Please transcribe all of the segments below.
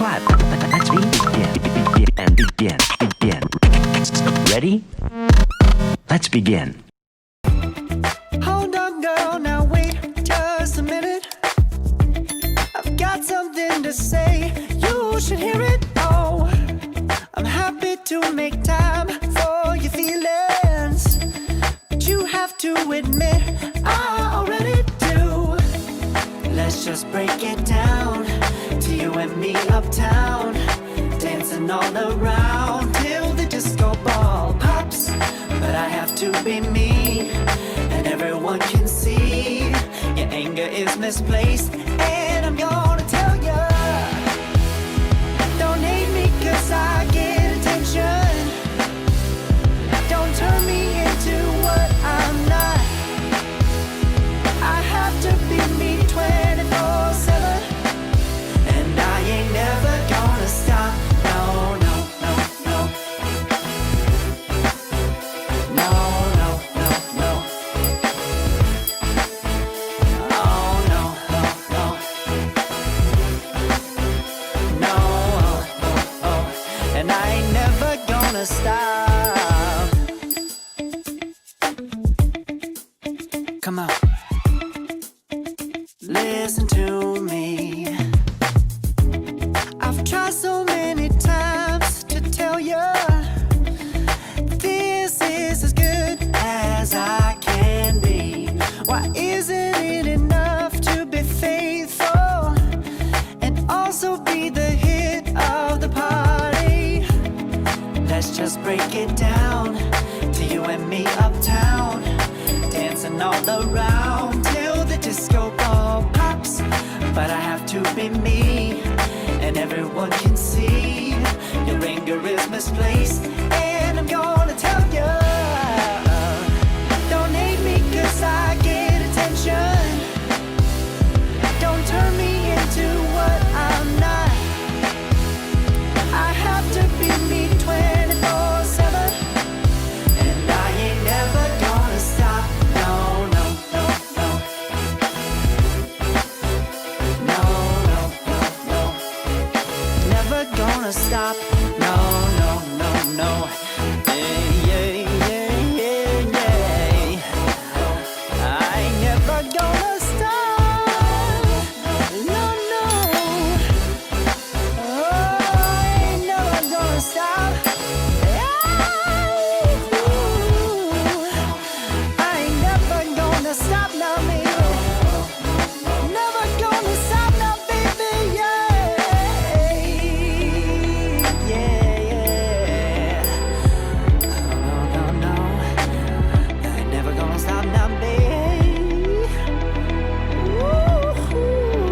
clap. Let's begin. Ready? Let's begin. Hold on, girl, now wait just a minute. I've got something to say, you should hear it. Oh, I'm happy to make time for your feelings, but you have to admit I already do. Let's just break it down to you and me uptown, dancing all around till the disco ball pops. But I have to be me, and everyone can see your anger is misplaced. And I'm gonna tell ya, don't hate me 'cause I get attention. Don't turn me into what I'm not. I have to be me 24/7, and I ain't never gonna stop. No, no, no, no. No, no, no, no. Oh, no, no, no. No, oh, oh, oh. And I ain't never gonna stop. Come on. Listen to me. I've tried so many times to tell you this is as good as I can be. Why isn't it enough to be faithful and also be the hit of the party? Let's just break it down to you and me uptown, dancing all around till the disco ball pops. But I have to be me, and everyone can see your anger is misplaced. And I'm gonna tell you, don't hate me 'cause I get attention. Don't turn me into what I'm not. I have to be me 24/7, and I ain't never gonna stop. No, no, no, no. No, no, no, no. Never gonna stop. No, no, no, no. Yeah, yeah, yeah, yeah, yeah. I ain't never gonna stop. No, no. Oh, I ain't never gonna stop. I ain't never gonna stop now, baby. Never gonna stop now, baby. Yeah, yeah, yeah. No, no, no. I ain't never gonna stop now, baby. Woo-hoo.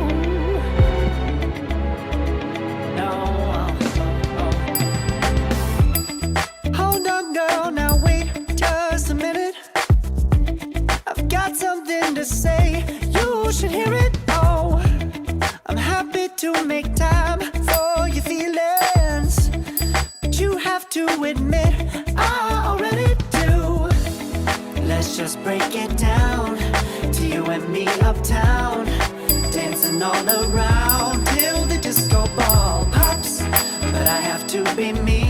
No. Hold on, girl, now wait just a minute. I've got something to say, you should hear it. Oh, I'm happy to make time for your feelings, but you have to admit I already do. Let's just break it down to you and me uptown, dancing all around till the disco ball pops. But I have to be me,